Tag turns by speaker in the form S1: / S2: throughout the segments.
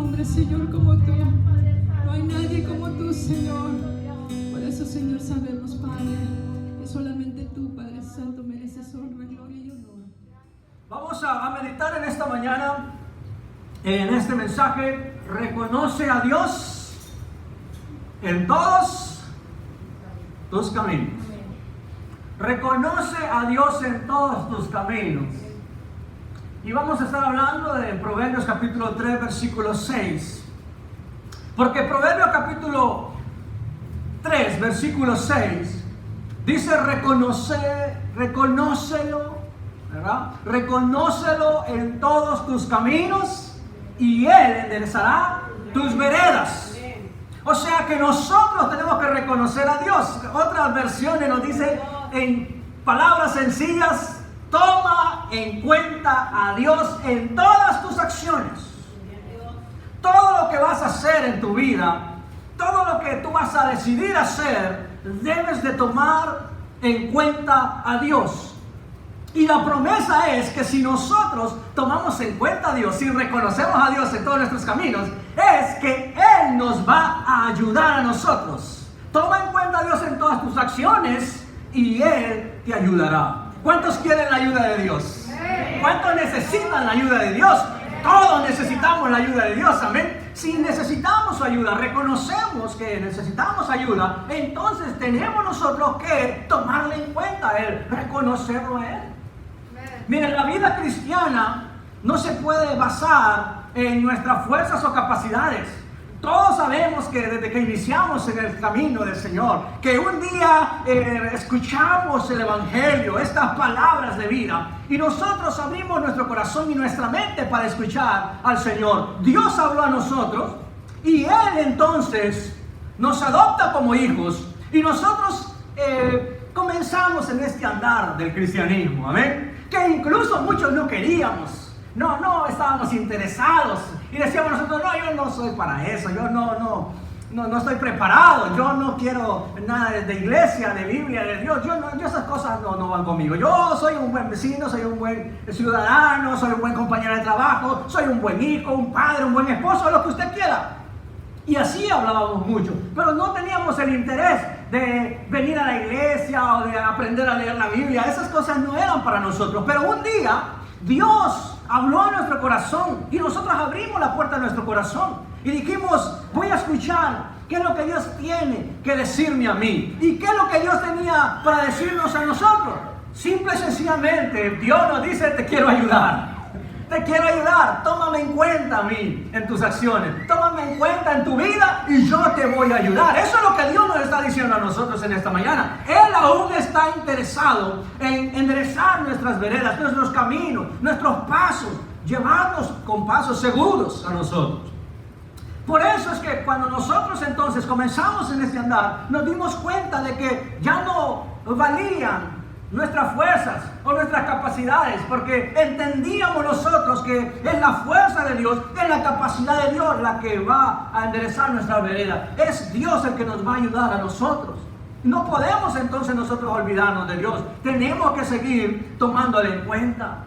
S1: hombre, Señor, como tú. No hay nadie como tú, Señor. Por eso, Señor, sabemos, Padre, que solamente tú, Padre Santo, mereces honra, gloria y honor.
S2: Vamos a meditar en esta mañana, en este mensaje. Reconoce a Dios en todos tus caminos. Reconoce a Dios en todos tus caminos. Y vamos a estar hablando de Proverbios capítulo 3, versículo 6. Porque Proverbios capítulo 3, versículo 6 dice: reconócelo, ¿verdad? Reconócelo en todos tus caminos y Él enderezará tus veredas. O sea que nosotros tenemos que reconocer a Dios. Otras versiones nos dicen en palabras sencillas: toma en cuenta a Dios en todas tus acciones. Todo lo que vas a hacer en tu vida, todo lo que tú vas a decidir hacer, debes de tomar en cuenta a Dios. Y la promesa es que si nosotros tomamos en cuenta a Dios, si reconocemos a Dios en todos nuestros caminos, es que Él nos va a ayudar a nosotros. Toma en cuenta a Dios en todas tus acciones y Él te ayudará. ¿Cuántos quieren la ayuda de Dios? ¿Cuántos necesitan la ayuda de Dios? Todos necesitamos la ayuda de Dios, amén. Si necesitamos su ayuda, reconocemos que necesitamos ayuda, entonces tenemos nosotros que tomarle en cuenta a Él, reconocerlo a Él. Miren, la vida cristiana no se puede basar en nuestras fuerzas o capacidades. Todos sabemos que desde que iniciamos en el camino del Señor, que un día escuchamos el Evangelio, estas palabras de vida, y nosotros abrimos nuestro corazón y nuestra mente para escuchar al Señor. Dios habló a nosotros y Él entonces nos adopta como hijos y nosotros comenzamos en este andar del cristianismo, amén, que incluso muchos no queríamos. No estábamos interesados y decíamos nosotros: no, yo no soy para eso, yo no estoy preparado, yo no quiero nada de iglesia, de Biblia, de Dios, yo esas cosas no van conmigo. Yo soy un buen vecino, soy un buen ciudadano, soy un buen compañero de trabajo, soy un buen hijo, un padre, un buen esposo, lo que usted quiera. Y así hablábamos mucho, pero no teníamos el interés de venir a la iglesia o de aprender a leer la Biblia. Esas cosas no eran para nosotros. Pero un día Dios habló a nuestro corazón y nosotros abrimos la puerta de nuestro corazón y dijimos: voy a escuchar qué es lo que Dios tiene que decirme a mí y qué es lo que Dios tenía para decirnos a nosotros. Simple y sencillamente Dios nos dice: te quiero ayudar. Te quiero ayudar, tómame en cuenta a mí en tus acciones, tómame en cuenta en tu vida y yo te voy a ayudar. Eso es lo que Dios nos está diciendo a nosotros en esta mañana. Él aún está interesado en enderezar nuestras veredas, nuestros caminos, nuestros pasos, llevarnos con pasos seguros a nosotros. Por eso es que cuando nosotros entonces comenzamos en este andar, nos dimos cuenta de que ya no valían nuestras fuerzas o nuestras capacidades, porque entendíamos nosotros que es la fuerza de Dios, es la capacidad de Dios la que va a enderezar nuestra vereda. Es Dios el que nos va a ayudar a nosotros. No podemos entonces nosotros olvidarnos de Dios. Tenemos que seguir tomándole en cuenta.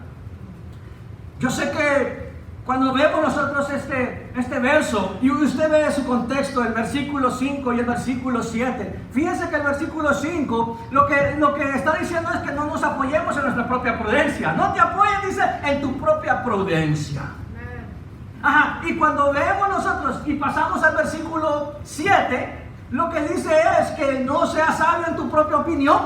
S2: Yo sé que cuando vemos nosotros este verso y usted ve su contexto, el versículo 5 y el versículo 7, fíjense que el versículo 5 lo que está diciendo es que no nos apoyemos en nuestra propia prudencia. No te apoyes, dice, en tu propia prudencia. Ajá, y cuando vemos nosotros y pasamos al versículo 7, lo que dice es que no seas sabio en tu propia opinión.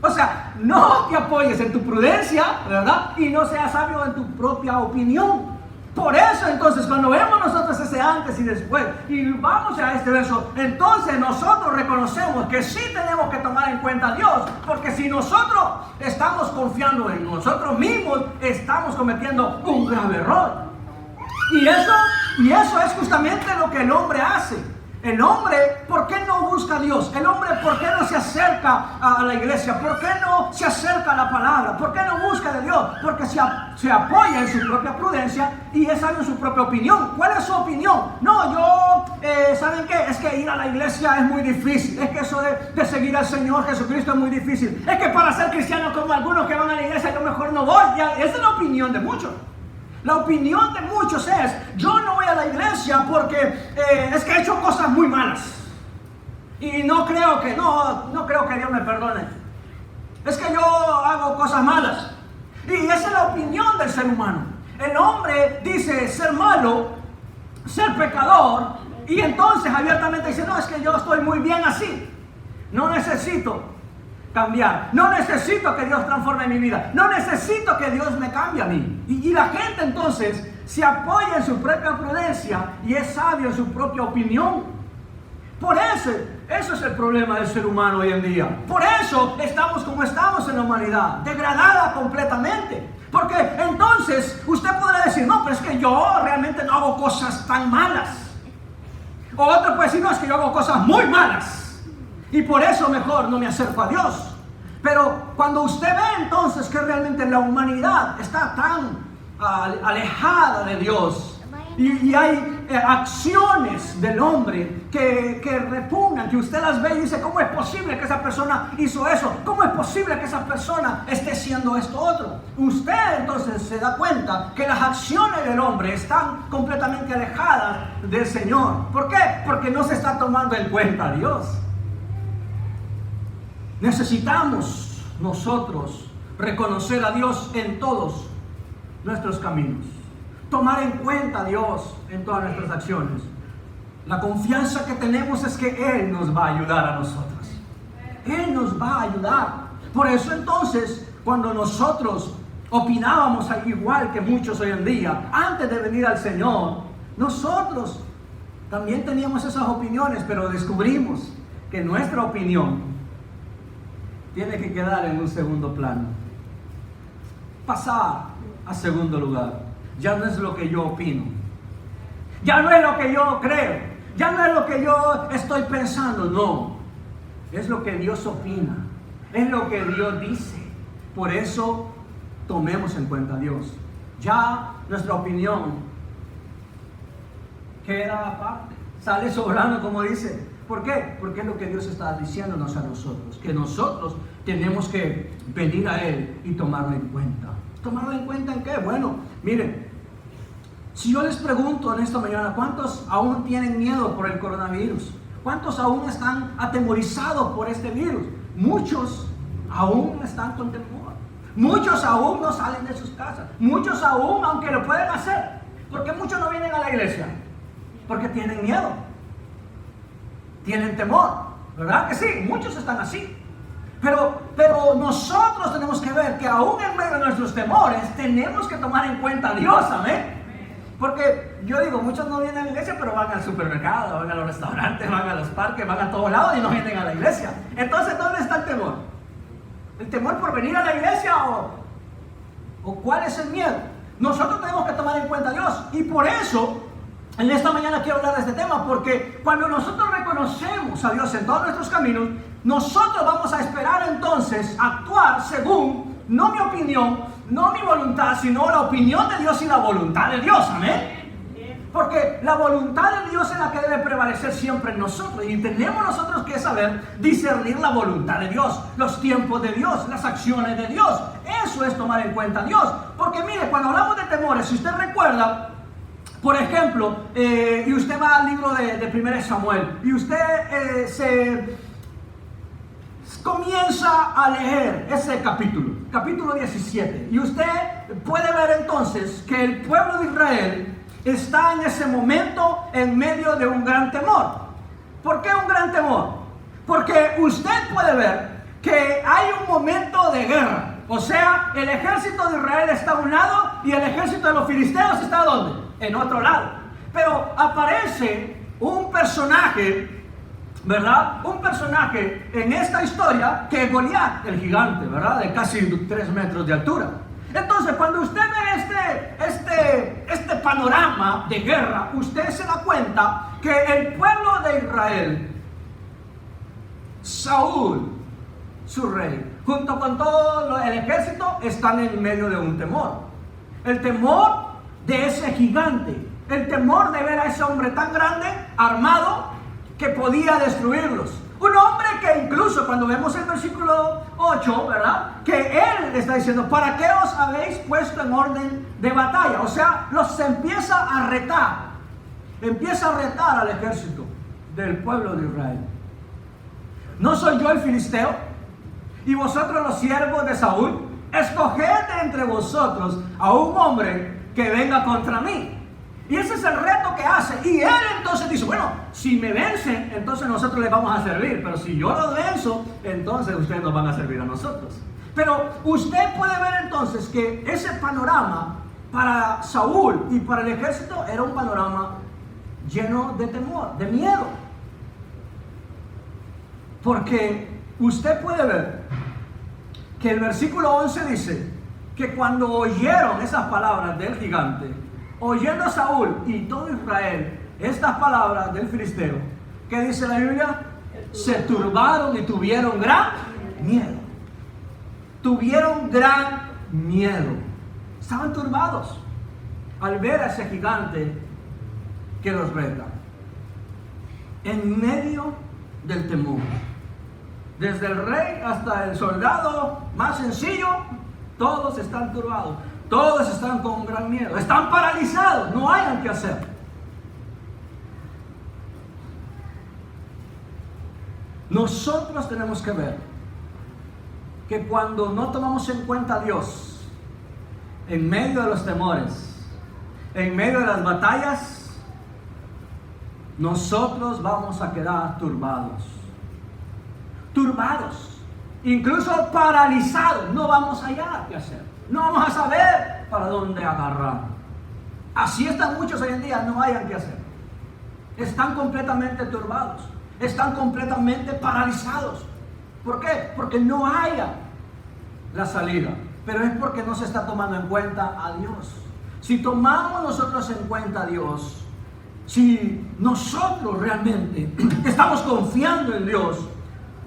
S2: O sea, no te apoyes en tu prudencia, ¿verdad? Y no seas sabio en tu propia opinión. Por eso entonces cuando vemos nosotros ese antes y después y vamos a este verso, entonces nosotros reconocemos que sí tenemos que tomar en cuenta a Dios, porque si nosotros estamos confiando en nosotros mismos, estamos cometiendo un grave error. Y eso es justamente lo que el hombre hace. El hombre, ¿por qué no busca a Dios? El hombre, ¿por qué no se acerca a la iglesia? ¿Por qué no se acerca a la palabra? ¿Por qué no busca de Dios? Porque se apoya en su propia prudencia y es sabio en su propia opinión. ¿Cuál es su opinión? No, ¿saben qué? Es que ir a la iglesia es muy difícil. Es que eso de seguir al Señor Jesucristo es muy difícil. Es que para ser cristiano como algunos que van a la iglesia yo mejor no voy. Esa es la opinión de muchos. La opinión de muchos es, yo no voy a la iglesia porque es que he hecho cosas muy malas. Y no creo que Dios me perdone. Es que yo hago cosas malas. Y esa es la opinión del ser humano. El hombre dice ser malo, ser pecador, y entonces abiertamente dice, no, es que yo estoy muy bien así. No necesito cambiar. No necesito que Dios transforme mi vida. No necesito que Dios me cambie a mí. Y la gente entonces se apoya en su propia prudencia y es sabio en su propia opinión. Por eso es el problema del ser humano hoy en día. Por eso estamos como estamos en la humanidad, degradada completamente. Porque entonces usted podrá decir, no, pero es que yo realmente no hago cosas tan malas. O otro puede decir, no, es que yo hago cosas muy malas. Y por eso mejor no me acerco a Dios. Pero cuando usted ve entonces que realmente la humanidad está tan alejada de Dios, y hay acciones del hombre que repugnan, que usted las ve y dice, ¿cómo es posible que esa persona hizo eso? ¿Cómo es posible que esa persona esté haciendo esto otro? Usted entonces se da cuenta que las acciones del hombre están completamente alejadas del Señor. ¿Por qué? Porque no se está tomando en cuenta a Dios. Necesitamos nosotros reconocer a Dios en todos nuestros caminos. Tomar en cuenta a Dios en todas nuestras acciones. La confianza que tenemos es que Él nos va a ayudar a nosotros. Él nos va a ayudar. Por eso entonces, cuando nosotros opinábamos igual que muchos hoy en día, antes de venir al Señor, nosotros también teníamos esas opiniones, pero descubrimos que nuestra opinión tiene que quedar en un segundo plano. Pasar a segundo lugar. Ya no es lo que yo opino. Ya no es lo que yo creo. Ya no es lo que yo estoy pensando. No. Es lo que Dios opina. Es lo que Dios dice. Por eso tomemos en cuenta a Dios. Ya nuestra opinión queda aparte. Sale sobrando, como dice. ¿Por qué? Porque es lo que Dios está diciéndonos a nosotros. Que nosotros tenemos que venir a Él y tomarlo en cuenta. ¿Tomarlo en cuenta en qué? Bueno, miren, si yo les pregunto en esta mañana, ¿cuántos aún tienen miedo por el coronavirus? ¿Cuántos aún están atemorizados por este virus? Muchos aún están con temor. Muchos aún no salen de sus casas. Muchos aún, aunque lo pueden hacer. ¿Por qué muchos no vienen a la iglesia? Porque tienen miedo. Tienen temor. ¿Verdad que sí? Muchos están así. Pero nosotros tenemos que ver que aún en medio de nuestros temores tenemos que tomar en cuenta a Dios, amén. Porque yo digo, muchos no vienen a la iglesia, pero van al supermercado, van a los restaurantes, van a los parques, van a todos lados y no vienen a la iglesia. Entonces, ¿dónde está el temor? ¿El temor por venir a la iglesia o cuál es el miedo? Nosotros tenemos que tomar en cuenta a Dios. Y por eso, en esta mañana quiero hablar de este tema, porque cuando nosotros reconocemos a Dios en todos nuestros caminos, nosotros vamos a esperar entonces actuar según, no mi opinión, no mi voluntad, sino la opinión de Dios y la voluntad de Dios, amén. Porque la voluntad de Dios es la que debe prevalecer siempre en nosotros, y tenemos nosotros que saber discernir la voluntad de Dios, los tiempos de Dios, las acciones de Dios. Eso es tomar en cuenta a Dios. Porque mire, cuando hablamos de temores, si usted recuerda, por ejemplo, y usted va al libro de 1 Samuel, y usted se comienza a leer ese capítulo 17, y usted puede ver entonces que el pueblo de Israel está en ese momento en medio de un gran temor. ¿Por qué un gran temor? Porque usted puede ver que hay un momento de guerra. O sea, el ejército de Israel está a un lado y el ejército de los filisteos está ¿dónde? En otro lado. Pero aparece un personaje, ¿verdad? Un personaje en esta historia que es Goliat, el gigante, ¿verdad? De casi 3 metros de altura. Entonces, cuando usted ve este panorama de guerra, usted se da cuenta que el pueblo de Israel, Saúl, su rey, junto con todo el ejército, están en medio de un temor. El temor de ese gigante, el temor de ver a ese hombre tan grande, armado, que podía destruirlos. Un hombre que incluso cuando vemos el versículo 8, ¿verdad? Que él está diciendo, ¿para qué os habéis puesto en orden de batalla? O sea, los empieza a retar. Empieza a retar al ejército del pueblo de Israel. ¿No soy yo el filisteo? Y vosotros los siervos de Saúl, escoged entre vosotros a un hombre que venga contra mí. Y ese es el reto que hace. Y él entonces dice, bueno, si me vencen, entonces nosotros les vamos a servir. Pero si yo los venzo, entonces ustedes nos van a servir a nosotros. Pero usted puede ver entonces que ese panorama para Saúl y para el ejército era un panorama lleno de temor, de miedo. Porque usted puede ver que el versículo 11 dice que cuando oyeron esas palabras del gigante, oyendo Saúl y todo Israel estas palabras del filisteo, ¿qué dice la Biblia? Se turbaron y tuvieron gran miedo. Tuvieron gran miedo. Estaban turbados al ver a ese gigante que los reta. En medio del temor. Desde el rey hasta el soldado más sencillo, todos están turbados. Todos están con gran miedo, están paralizados, no hayan qué hacer. Nosotros tenemos que ver que cuando no tomamos en cuenta a Dios, en medio de los temores, en medio de las batallas, nosotros vamos a quedar turbados. Turbados, incluso paralizados, no vamos a hallar qué hacer. No vamos a saber para dónde agarrar. Así están muchos hoy en día, no hayan qué hacer. Están completamente turbados, están completamente paralizados. ¿Por qué? Porque no haya la salida. Pero es porque no se está tomando en cuenta a Dios. Si tomamos nosotros en cuenta a Dios, si nosotros realmente estamos confiando en Dios,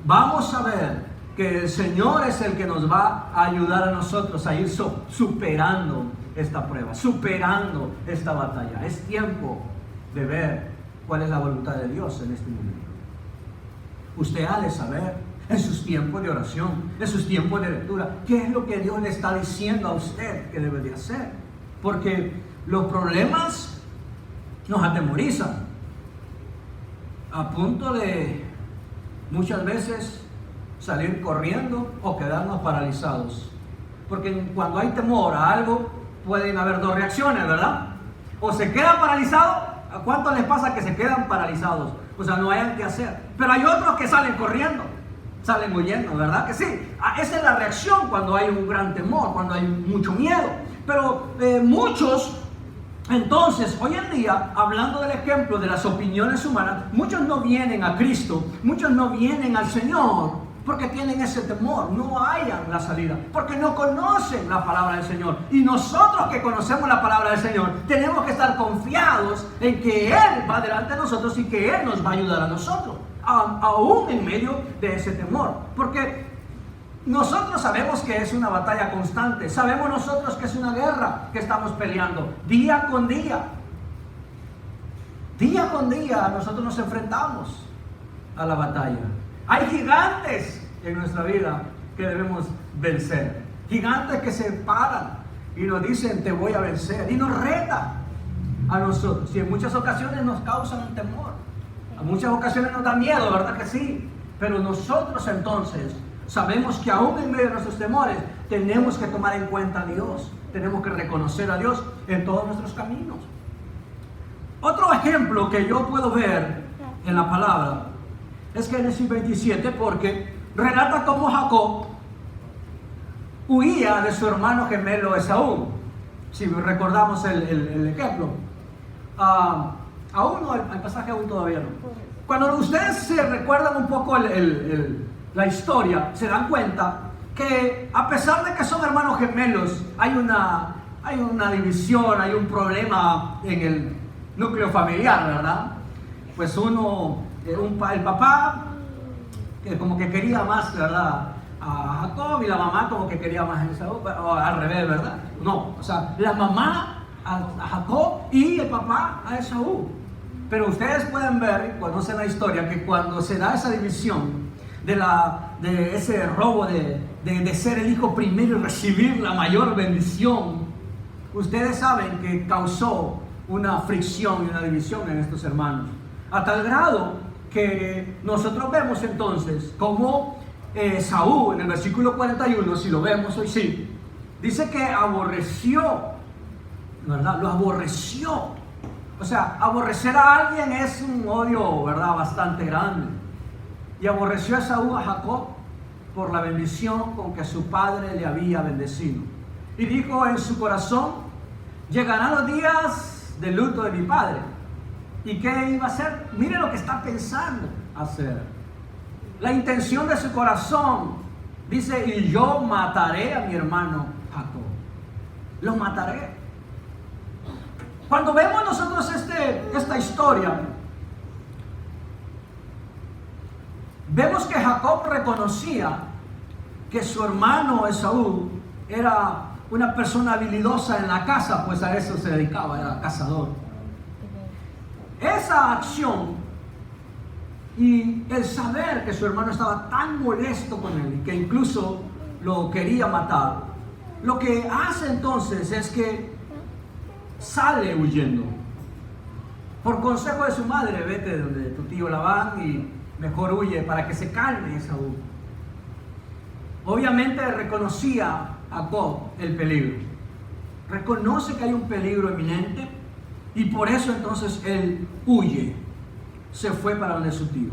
S2: vamos a ver que el Señor es el que nos va a ayudar a nosotros a ir superando esta prueba, superando esta batalla. Es tiempo de ver cuál es la voluntad de Dios en este momento. Usted ha de saber en sus tiempos de oración, en sus tiempos de lectura, qué es lo que Dios le está diciendo a usted que debe de hacer. Porque los problemas nos atemorizan a punto de muchas veces salir corriendo o quedarnos paralizados. Porque cuando hay temor a algo, pueden haber dos reacciones, ¿verdad? O se queda paralizado. ¿A cuántos les pasa que se quedan paralizados? O sea, no hayan qué hacer. Pero hay otros que salen corriendo, salen huyendo, ¿verdad que sí? Esa es la reacción cuando hay un gran temor, cuando hay mucho miedo. Pero muchos, entonces, hoy en día, hablando del ejemplo de las opiniones humanas, muchos no vienen a Cristo, muchos no vienen al Señor, porque tienen ese temor, no hayan la salida, porque no conocen la palabra del Señor. Y nosotros que conocemos la palabra del Señor, tenemos que estar confiados en que Él va delante de nosotros y que Él nos va a ayudar a nosotros, aún en medio de ese temor. Porque nosotros sabemos que es una batalla constante, sabemos nosotros que es una guerra que estamos peleando día con día. Día con día nosotros nos enfrentamos a la batalla. Hay gigantes en nuestra vida que debemos vencer. Gigantes que se paran y nos dicen, te voy a vencer. Y nos retan a nosotros. Y en muchas ocasiones nos causan temor. En muchas ocasiones nos da miedo, ¿verdad que sí? Pero nosotros entonces sabemos que aún en medio de nuestros temores tenemos que tomar en cuenta a Dios. Tenemos que reconocer a Dios en todos nuestros caminos. Otro ejemplo que yo puedo ver en la palabra es Génesis 27, porque relata cómo Jacob huía de su hermano gemelo Esaú. Si recordamos el ejemplo. Aún no, el pasaje aún todavía no. Cuando ustedes se recuerdan un poco la historia, se dan cuenta que a pesar de que son hermanos gemelos, hay una división, hay un problema en el núcleo familiar, ¿verdad? Pues el papá que como que quería más, ¿verdad?, a Jacob, y la mamá como que quería más a Esaú, o al revés, ¿verdad? No, o sea, la mamá a Jacob y el papá a Esaú. Pero ustedes pueden ver, conocen la historia, que cuando se da esa división de ese robo de ser el hijo primero y recibir la mayor bendición, ustedes saben que causó una fricción y una división en estos hermanos, a tal grado que nosotros vemos entonces como Saúl en el versículo 41, si lo vemos hoy sí, dice que aborreció, ¿verdad? Lo aborreció. O sea, aborrecer a alguien es un odio, ¿verdad?, bastante grande. Y aborreció a Saúl a Jacob por la bendición con que su padre le había bendecido. Y dijo en su corazón: llegarán los días del luto de mi padre. ¿Y qué iba a hacer? Mire lo que está pensando hacer. La intención de su corazón, dice: y yo mataré a mi hermano Jacob. Lo mataré. Cuando vemos nosotros esta historia, vemos que Jacob reconocía que su hermano Esaú era una persona habilidosa en la caza, pues a eso se dedicaba, era cazador. Esa acción y el saber que su hermano estaba tan molesto con él y que incluso lo quería matar, lo que hace entonces es que sale huyendo. Por consejo de su madre: vete donde tu tío Labán y mejor huye para que se calme Esaú. Obviamente reconocía Jacob el peligro. Reconoce que hay un peligro eminente y por eso entonces él huye. Se fue para donde su tío.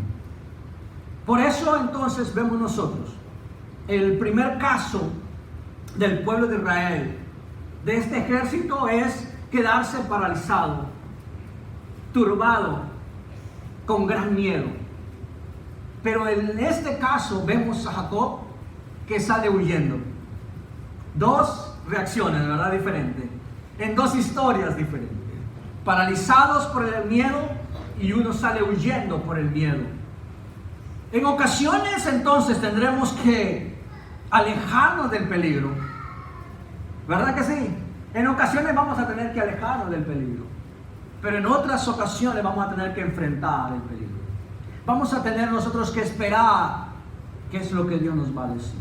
S2: Por eso entonces vemos nosotros el primer caso del pueblo de Israel, de este ejército, es quedarse paralizado, turbado, con gran miedo. Pero en este caso vemos a Jacob que sale huyendo. Dos reacciones, ¿verdad?, diferentes, en dos historias diferentes. Paralizados por el miedo y uno sale huyendo por el miedo. En ocasiones entonces tendremos que alejarnos del peligro, ¿verdad que sí? En ocasiones vamos a tener que alejarnos del peligro, pero en otras ocasiones vamos a tener que enfrentar el peligro. Vamos a tener nosotros que esperar qué es lo que Dios nos va a decir.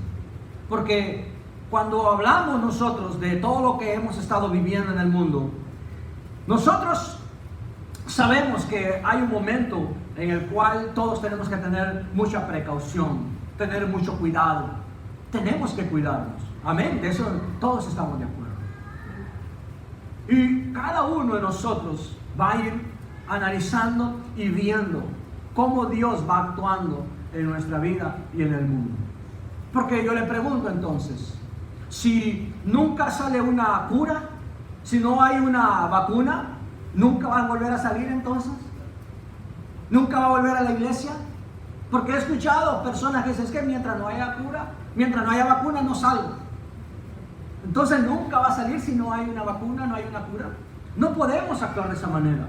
S2: Porque cuando hablamos nosotros de todo lo que hemos estado viviendo en el mundo, nosotros sabemos que hay un momento en el cual todos tenemos que tener mucha precaución, tener mucho cuidado. Tenemos que cuidarnos. Amén. De eso todos estamos de acuerdo. Y cada uno de nosotros va a ir analizando y viendo cómo Dios va actuando en nuestra vida y en el mundo. Porque yo le pregunto entonces, si nunca sale una cura, si no hay una vacuna, ¿nunca va a volver a salir entonces? ¿Nunca va a volver a la iglesia? Porque he escuchado personas que dicen: es que mientras no haya cura, mientras no haya vacuna, no salgo. Entonces nunca va a salir si no hay una vacuna, no hay una cura. No podemos actuar de esa manera.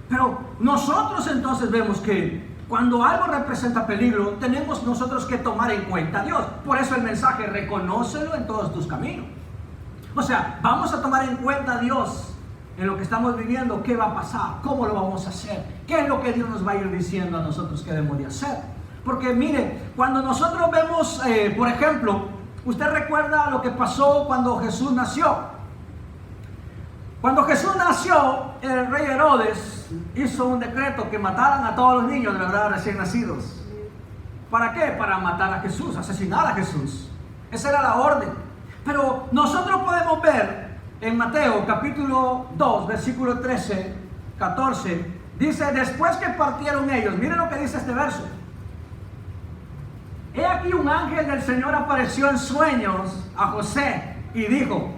S2: Pero nosotros entonces vemos que cuando algo representa peligro, tenemos nosotros que tomar en cuenta a Dios. Por eso el mensaje: reconócelo en todos tus caminos. O sea, vamos a tomar en cuenta a Dios en lo que estamos viviendo. ¿Qué va a pasar? ¿Cómo lo vamos a hacer? ¿Qué es lo que Dios nos va a ir diciendo a nosotros que debemos de hacer? Porque mire, cuando nosotros vemos, por ejemplo, usted recuerda lo que pasó cuando Jesús nació. Cuando Jesús nació, el rey Herodes hizo un decreto que mataran a todos los niños, de verdad, recién nacidos. ¿Para qué? Para matar a Jesús, asesinar a Jesús. Esa era la orden. Pero nosotros podemos ver en Mateo capítulo 2, versículo 13, 14, dice: después que partieron ellos, miren lo que dice este verso. He aquí un ángel del Señor apareció en sueños a José y dijo: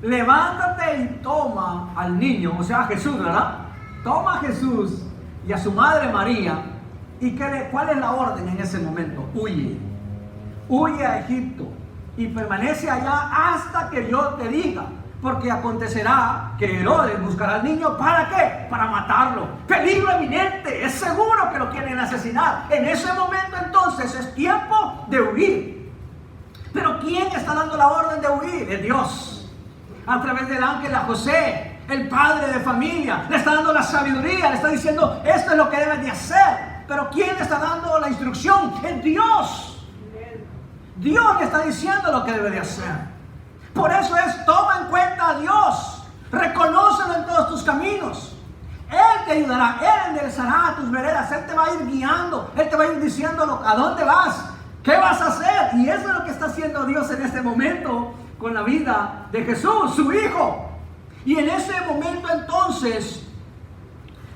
S2: levántate y toma al niño, o sea a Jesús, ¿verdad? Toma a Jesús y a su madre María. ¿Y cuál es la orden en ese momento? Huye a Egipto y permanece allá hasta que yo te diga, porque acontecerá que Herodes buscará al niño. ¿Para qué? Para matarlo. Peligro eminente, es seguro que lo quieren asesinar. En ese momento entonces es tiempo de huir. Pero ¿quién está dando la orden de huir? Es Dios, a través del ángel a José, el padre de familia, le está dando la sabiduría, le está diciendo, esto es lo que debes de hacer. Pero ¿quién le está dando la instrucción? Es Dios. Dios le está diciendo lo que debe de hacer. Por eso toma en cuenta a Dios, reconócelo en todos tus caminos. Él te ayudará, Él enderezará tus veredas, Él te va a ir guiando, Él te va a ir diciendo a dónde vas, qué vas a hacer. Y eso es lo que está haciendo Dios en este momento con la vida de Jesús, su Hijo. Y en ese momento entonces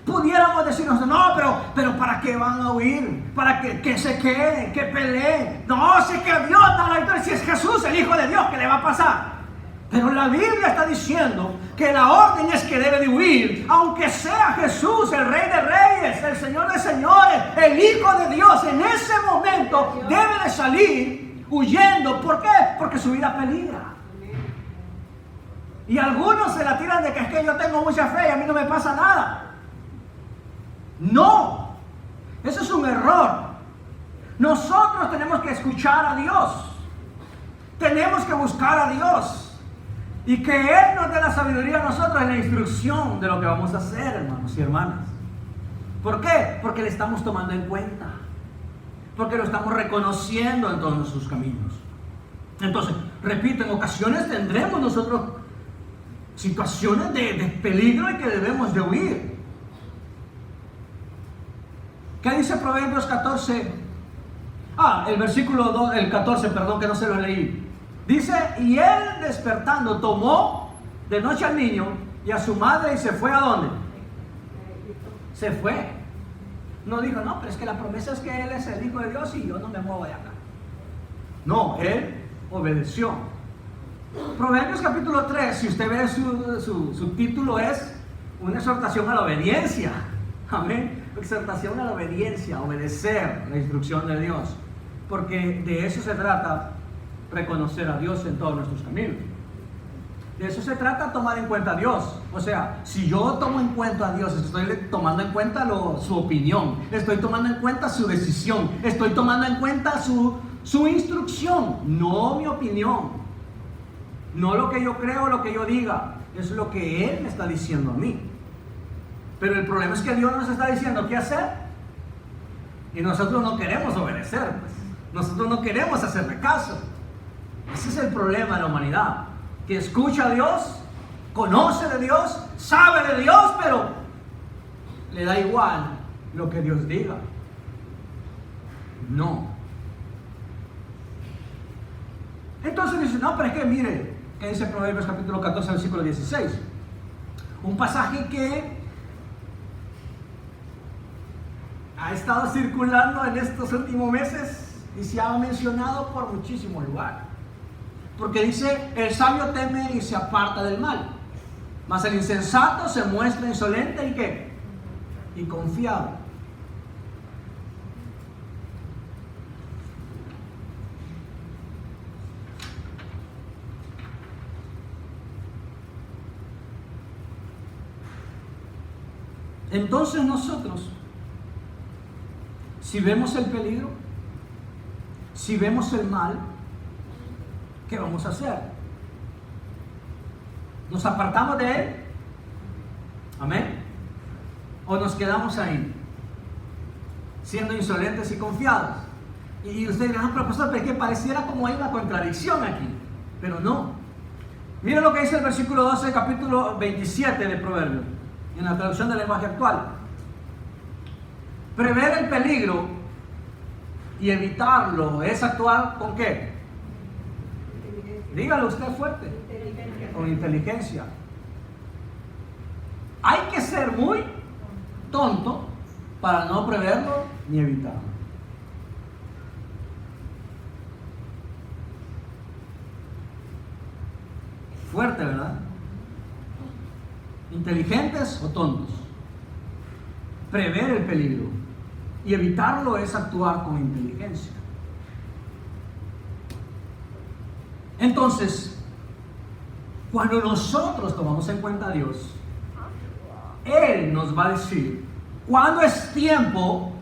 S2: pudiéramos decirnos, no, pero ¿para qué van a huir? ¿Para que se queden, que peleen? No, si es que Dios da la victoria, si es Jesús el Hijo de Dios, ¿qué le va a pasar? Pero la Biblia está diciendo que la orden es que debe de huir, aunque sea Jesús, el Rey de Reyes, el Señor de Señores, el Hijo de Dios. En ese momento debe de salir huyendo. ¿Por qué? Porque su vida peligra. Y algunos se la tiran de que es que yo tengo mucha fe y a mí no me pasa nada. No, eso es un error. Nosotros tenemos que escuchar a Dios. Tenemos que buscar a Dios. Y que Él nos dé la sabiduría a nosotros en la instrucción de lo que vamos a hacer, hermanos y hermanas. ¿Por qué? Porque le estamos tomando en cuenta. Porque lo estamos reconociendo en todos sus caminos. Entonces, repito, en ocasiones tendremos nosotros situaciones de peligro y que debemos de huir. ¿Qué dice Proverbios 14? El versículo 2, el 14, perdón, que no se lo leí. Dice, y él despertando tomó de noche al niño y a su madre y se fue. ¿A dónde? Se fue. No dijo, no, pero es que la promesa es que él es el Hijo de Dios y yo no me muevo de acá. No, él obedeció. Proverbios capítulo 3, si usted ve su título, es una exhortación a la obediencia. Amén. Exhortación a la obediencia, obedecer la instrucción de Dios. Porque de eso se trata, reconocer a Dios en todos nuestros caminos. De eso se trata, tomar en cuenta a Dios. O sea, si yo tomo en cuenta a Dios, estoy tomando en cuenta su opinión, estoy tomando en cuenta su decisión, estoy tomando en cuenta su instrucción, no mi opinión, no lo que yo creo, lo que yo diga, es lo que Él me está diciendo a mí. Pero el problema es que Dios nos está diciendo qué hacer y nosotros no queremos obedecer, pues. Nosotros no queremos hacerle caso. Ese es el problema de la humanidad, que escucha a Dios, conoce de Dios, sabe de Dios, pero le da igual lo que Dios diga. No. Entonces dice, no, pero es que mire, que dice Proverbios capítulo 14, versículo 16. Un pasaje que ha estado circulando en estos últimos meses y se ha mencionado por muchísimos lugares. Porque dice, el sabio teme y se aparta del mal, mas el insensato se muestra insolente y ¿qué? Y confiado. Entonces nosotros, si vemos el peligro, si vemos el mal, ¿qué vamos a hacer? ¿Nos apartamos de Él? ¿Amén? ¿O nos quedamos ahí, siendo insolentes y confiados? Y ustedes dirán, pero pastor, pero es que pareciera como hay una contradicción aquí. Pero no. Miren lo que dice el versículo 12 del capítulo 27 de Proverbios, en la traducción del lenguaje actual. Prever el peligro y evitarlo es actuar ¿con qué? Dígalo usted fuerte. Con inteligencia. Hay que ser muy tonto para no preverlo ni evitarlo. Fuerte, ¿verdad? ¿Inteligentes o tontos? Prever el peligro y evitarlo es actuar con inteligencia. Entonces, cuando nosotros tomamos en cuenta a Dios, Él nos va a decir cuándo es tiempo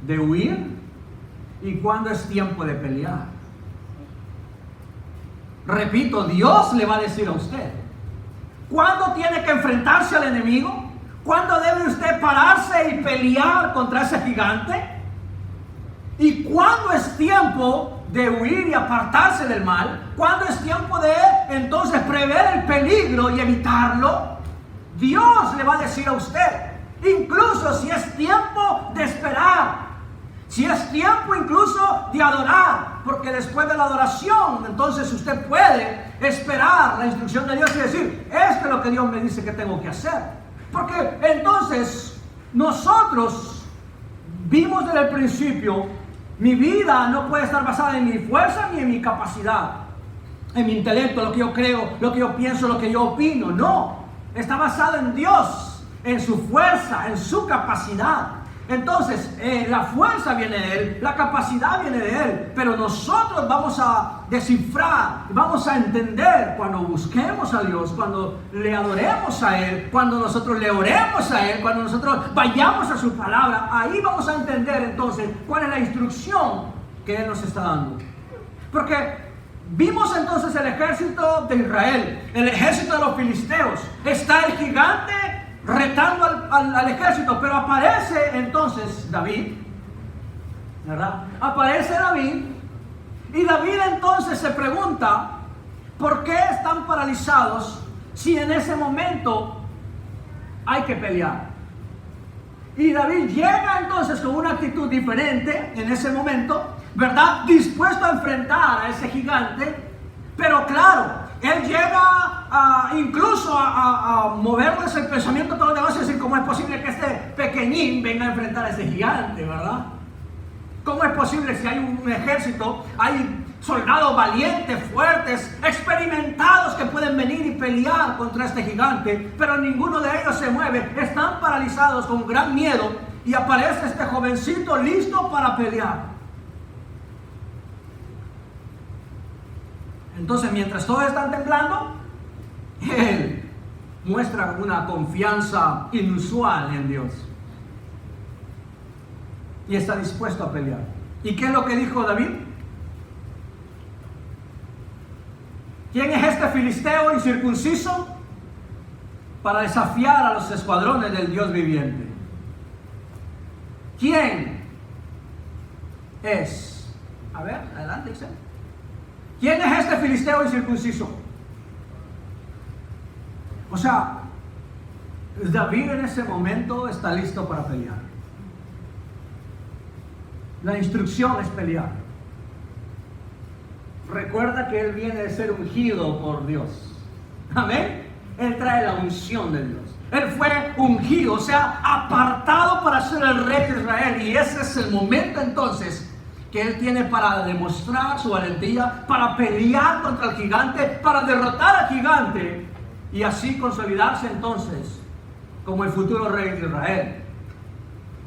S2: de huir y cuándo es tiempo de pelear. Repito, Dios le va a decir a usted ¿Cuándo tiene que enfrentarse al enemigo? ¿Cuándo debe usted pararse y pelear contra ese gigante? ¿Y cuándo es tiempo de huir y apartarse del mal? ¿Cuándo es tiempo de entonces prever el peligro y evitarlo? Dios le va a decir a usted, incluso si es tiempo de esperar, si es tiempo incluso de adorar, porque después de la adoración, entonces usted puede esperar la instrucción de Dios y decir, esto es lo que Dios me dice que tengo que hacer. Porque entonces nosotros vimos desde el principio, mi vida no puede estar basada en mi fuerza ni en mi capacidad, en mi intelecto, lo que yo creo, lo que yo pienso, lo que yo opino. No, está basado en Dios, en su fuerza, en su capacidad. Entonces, la fuerza viene de Él, la capacidad viene de Él, pero nosotros vamos a descifrar, vamos a entender cuando busquemos a Dios, cuando le adoremos a Él, cuando nosotros le oremos a Él, cuando nosotros vayamos a su palabra, ahí vamos a entender entonces cuál es la instrucción que Él nos está dando. Porque vimos entonces el ejército de Israel, el ejército de los filisteos, está el gigante retando al ejército, pero aparece entonces David, ¿verdad? Aparece David, y David entonces se pregunta, ¿por qué están paralizados si en ese momento hay que pelear? Y David llega entonces con una actitud diferente en ese momento, ¿verdad? Dispuesto a enfrentar a ese gigante, pero claro, él llega incluso a moverles el pensamiento a todos los demás y decir, ¿cómo es posible que este pequeñín venga a enfrentar a ese gigante, verdad? ¿Cómo es posible si hay un ejército, hay soldados valientes, fuertes, experimentados que pueden venir y pelear contra este gigante, pero ninguno de ellos se mueve, están paralizados con gran miedo y aparece este jovencito listo para pelear? Entonces, mientras todos están temblando, él muestra una confianza inusual en Dios y está dispuesto a pelear. ¿Y qué es lo que dijo David? ¿Quién es este filisteo incircunciso para desafiar a los escuadrones del Dios viviente? ¿Quién es? A ver, adelante, dice. ¿Quién es este filisteo incircunciso? O sea, David en ese momento está listo para pelear. La instrucción es pelear. Recuerda que él viene de ser ungido por Dios. Amén. Él trae la unción de Dios. Él fue ungido, o sea, apartado para ser el rey de Israel. Y ese es el momento entonces que él tiene para demostrar su valentía, para pelear contra el gigante, para derrotar al gigante y así consolidarse entonces como el futuro rey de Israel.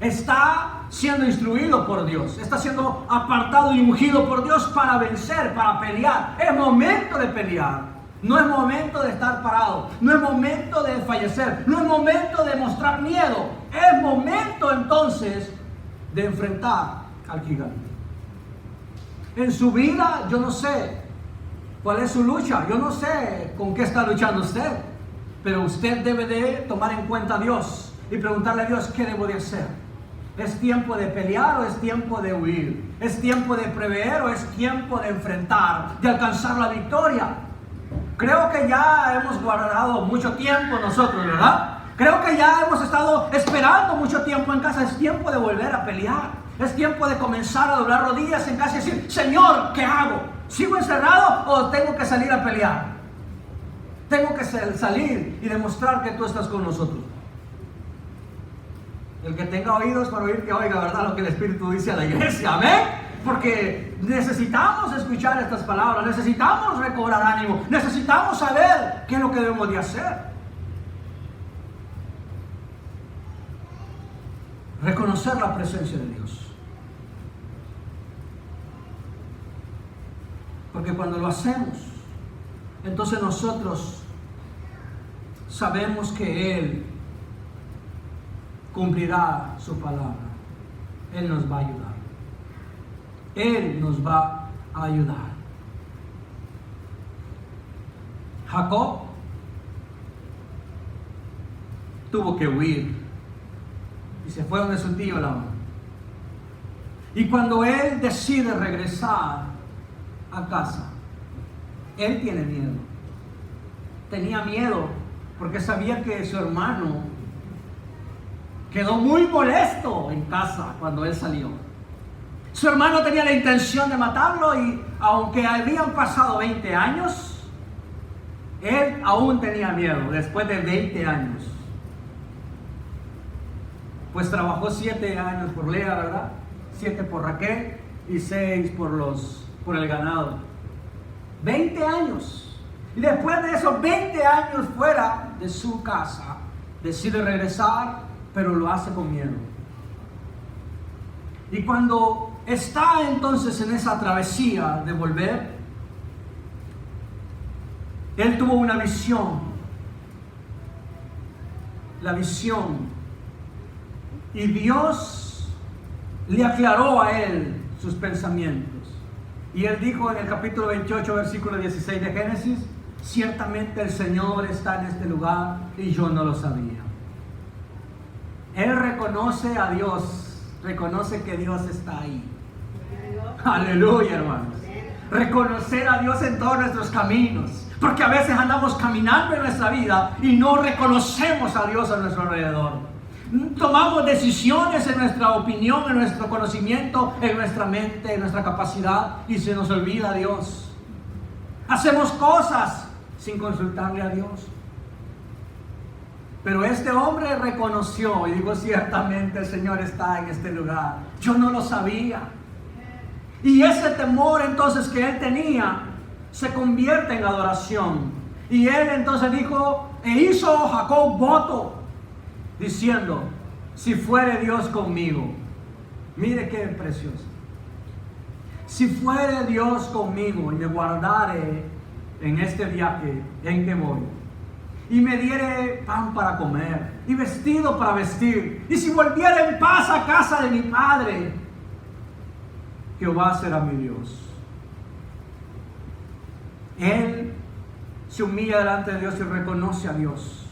S2: Está siendo instruido por Dios, está siendo apartado y ungido por Dios para vencer, para pelear. Es momento de pelear, no es momento de estar parado, no es momento de fallecer, no es momento de mostrar miedo, es momento entonces de enfrentar al gigante. En su vida, yo no sé cuál es su lucha, yo no sé con qué está luchando usted, pero usted debe de tomar en cuenta a Dios y preguntarle a Dios qué debo de hacer. ¿Es tiempo de pelear o es tiempo de huir? ¿Es tiempo de prever o es tiempo de enfrentar, de alcanzar la victoria? Creo que ya hemos guardado mucho tiempo nosotros, ¿verdad? Creo que ya hemos estado esperando mucho tiempo en casa. Es tiempo de volver a pelear. Es tiempo de comenzar a doblar rodillas en casa y decir, Señor, ¿qué hago? ¿Sigo encerrado o tengo que salir a pelear? Tengo que salir y demostrar que tú estás con nosotros. El que tenga oídos para oír, que oiga, ¿verdad? Lo que el Espíritu dice a la iglesia, amén. Porque necesitamos escuchar estas palabras, necesitamos recobrar ánimo, necesitamos saber qué es lo que debemos de hacer. Reconocer la presencia de Dios. Porque cuando lo hacemos, entonces nosotros sabemos que Él cumplirá su palabra. Él nos va a ayudar. Él nos va a ayudar. Jacob tuvo que huir y se fue donde su tío Labán. Y cuando él decide regresar a casa, él tiene miedo. Tenía miedo porque sabía que su hermano quedó muy molesto en casa cuando él salió. Su hermano tenía la intención de matarlo y aunque habían pasado 20 años, él aún tenía miedo después de 20 años. Pues trabajó 7 años por Lea, ¿verdad? 7 por Raquel y 6 por el ganado. 20 años. Y después de esos 20 años fuera de su casa, decide regresar, pero lo hace con miedo. Y cuando está entonces en esa travesía de volver, él tuvo una visión. La visión. Y Dios le aclaró a él sus pensamientos. Y él dijo en el capítulo 28, versículo 16 de Génesis: ciertamente el Señor está en este lugar y yo no lo sabía. Él reconoce a Dios, reconoce que Dios está ahí. Aleluya, hermanos. Reconocer a Dios en todos nuestros caminos, porque a veces andamos caminando en nuestra vida y no reconocemos a Dios a nuestro alrededor. Tomamos decisiones en nuestra opinión, en nuestro conocimiento, en nuestra mente, en nuestra capacidad, y se nos olvida a Dios. Hacemos cosas sin consultarle a Dios. Pero este hombre reconoció y dijo: ciertamente el Señor está en este lugar. Yo no lo sabía. Y ese temor entonces que él tenía se convierte en adoración. Y él entonces dijo, e hizo Jacob voto, diciendo: si fuere Dios conmigo. Mire qué precioso. Si fuere Dios conmigo y me guardare en este viaje en que voy, y me diere pan para comer y vestido para vestir, y si volviera en paz a casa de mi padre, Jehová será mi Dios. Él se humilla delante de Dios y reconoce a Dios.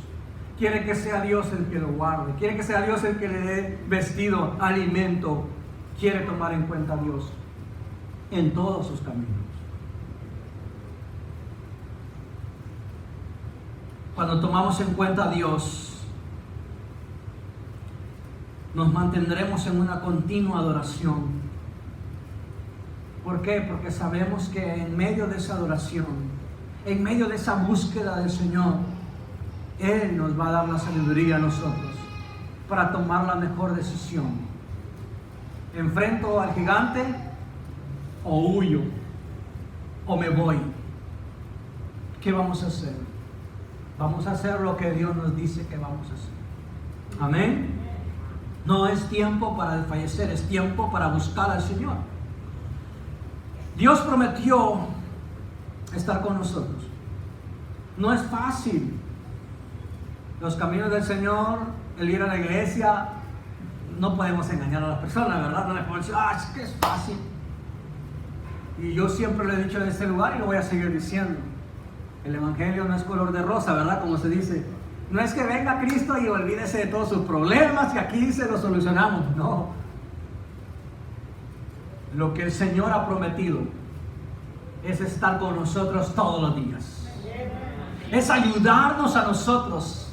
S2: Quiere que sea Dios el que lo guarde. Quiere que sea Dios el que le dé vestido, alimento. Quiere tomar en cuenta a Dios en todos sus caminos. Cuando tomamos en cuenta a Dios, nos mantendremos en una continua adoración. ¿Por qué? Porque sabemos que en medio de esa adoración, en medio de esa búsqueda del Señor, Él nos va a dar la sabiduría a nosotros para tomar la mejor decisión. ¿Enfrento al gigante o huyo o me voy? ¿Qué vamos a hacer? Vamos a hacer lo que Dios nos dice que vamos a hacer. Amén. No es tiempo para desfallecer, es tiempo para buscar al Señor. Dios prometió estar con nosotros. No es fácil. Los caminos del Señor, el ir a la iglesia, no podemos engañar a las personas, ¿verdad? No les podemos decir, es que es fácil. Y yo siempre lo he dicho en este lugar y lo voy a seguir diciendo. El evangelio no es color de rosa, ¿verdad? Como se dice. No es que venga Cristo y olvídese de todos sus problemas y aquí se los solucionamos. No. Lo que el Señor ha prometido es estar con nosotros todos los días. Es ayudarnos a nosotros.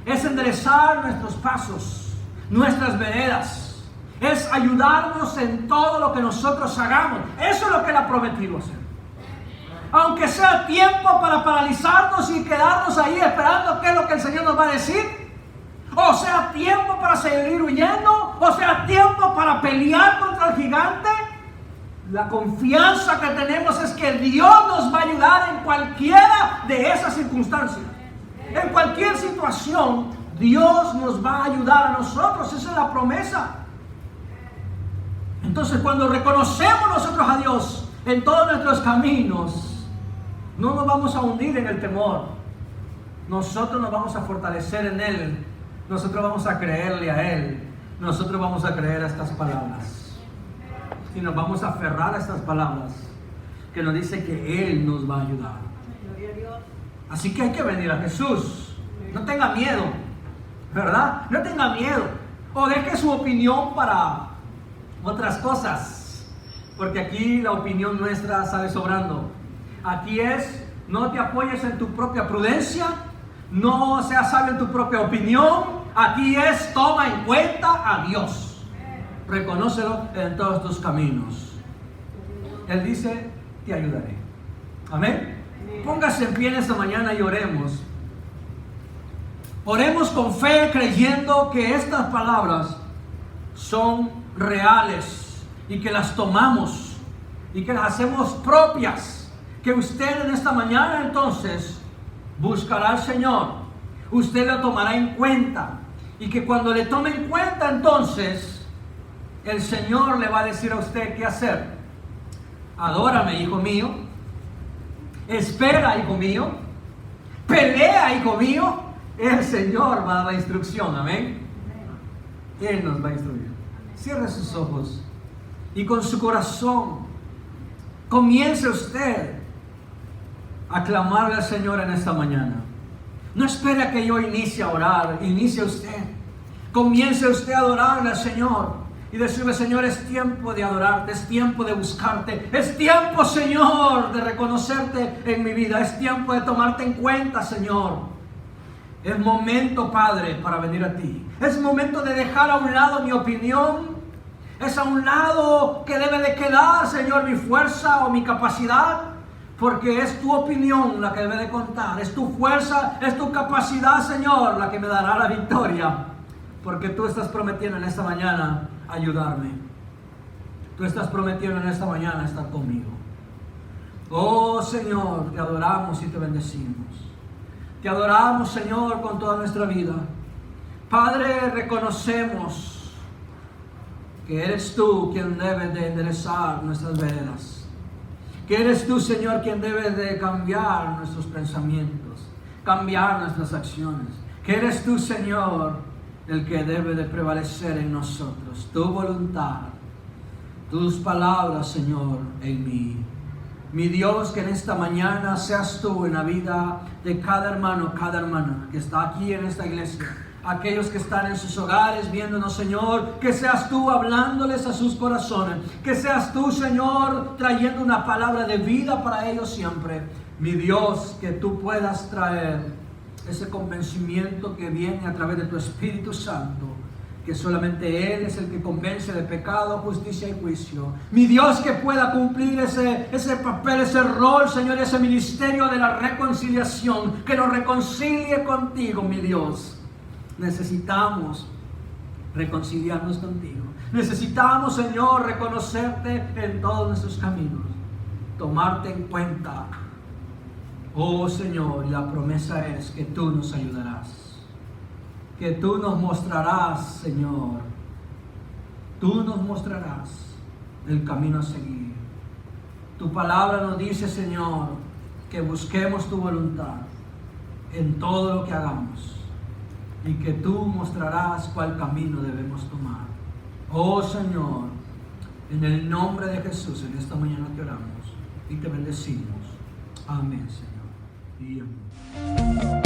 S2: Es enderezar nuestros pasos, nuestras veredas. Es ayudarnos en todo lo que nosotros hagamos. Eso es lo que Él ha prometido hacer. Aunque sea tiempo para paralizarnos y quedarnos ahí esperando qué es lo que el Señor nos va a decir, o sea tiempo para seguir huyendo, o sea tiempo para pelear contra el gigante, la confianza que tenemos es que Dios nos va a ayudar en cualquiera de esas circunstancias. En cualquier situación, Dios nos va a ayudar a nosotros. Esa es la promesa. Entonces, cuando reconocemos nosotros a Dios en todos nuestros caminos, no nos vamos a hundir en el temor. Nosotros nos vamos a fortalecer en Él. Nosotros vamos a creerle a Él. Nosotros vamos a creer a estas palabras. Y nos vamos a aferrar a estas palabras que nos dice que Él nos va a ayudar. Así que hay que venir a Jesús. No tenga miedo. ¿verdad? No tenga miedo. O deje su opinión para otras cosas. Porque aquí la opinión nuestra sale sobrando. Aquí es, no te apoyes en tu propia prudencia. No seas sabio en tu propia opinión. Aquí es, toma en cuenta a Dios. Reconócelo en todos tus caminos. Él dice, te ayudaré. Amén. Póngase en pie en esta mañana y oremos. Oremos con fe, creyendo que estas palabras son reales y que las tomamos y que las hacemos propias. Que usted en esta mañana entonces buscará al Señor. Usted lo tomará en cuenta. Y que cuando le tome en cuenta entonces, el Señor le va a decir a usted qué hacer. Adórame, hijo mío. Espera, hijo mío. Pelea, hijo mío. El Señor va a dar la instrucción, amén. Él nos va a instruir. Cierre sus ojos y con su corazón comience usted a clamarle al Señor en esta mañana. No espere a que yo inicie a orar. Inicie usted. Comience usted a adorarle al Señor y decirle, Señor, es tiempo de adorarte, es tiempo de buscarte, es tiempo, Señor, de reconocerte en mi vida, es tiempo de tomarte en cuenta, Señor. Es momento, Padre, para venir a ti. Es momento de dejar a un lado mi opinión. Es a un lado que debe de quedar, Señor, mi fuerza o mi capacidad. Porque es tu opinión la que debe de contar. Es tu fuerza, es tu capacidad, Señor, la que me dará la victoria. Porque tú estás prometiendo en esta mañana ayudarme. Tú estás prometiendo en esta mañana estar conmigo. Oh, Señor, te adoramos y te bendecimos. Te adoramos, Señor, con toda nuestra vida. Padre, reconocemos que eres tú quien debe de enderezar nuestras veredas. Que eres tú, Señor, quien debe de cambiar nuestros pensamientos, cambiar nuestras acciones. Que eres tú, Señor, el que debe de prevalecer en nosotros. Tu voluntad, tus palabras, Señor, en mí. Mi Dios, que en esta mañana seas tú en la vida de cada hermano, cada hermana que está aquí en esta iglesia. Aquellos que están en sus hogares viéndonos, Señor, que seas tú hablándoles a sus corazones. Que seas tú, Señor, trayendo una palabra de vida para ellos siempre. Mi Dios, que tú puedas traer ese convencimiento que viene a través de tu Espíritu Santo. Que solamente Él es el que convence de pecado, justicia y juicio. Mi Dios, que pueda cumplir ese papel, ese rol, Señor, ese ministerio de la reconciliación. Que nos reconcilie contigo, mi Dios. Necesitamos reconciliarnos contigo. Necesitamos, Señor, reconocerte en todos nuestros caminos. Tomarte en cuenta. Oh, Señor, y la promesa es que tú nos ayudarás. Que tú nos mostrarás, Señor. Tú nos mostrarás el camino a seguir. Tu palabra nos dice, Señor, que busquemos tu voluntad en todo lo que hagamos. Y que tú mostrarás cuál camino debemos tomar. Oh, Señor, en el nombre de Jesús, en esta mañana te oramos y te bendecimos. Amén, Señor. Y amén.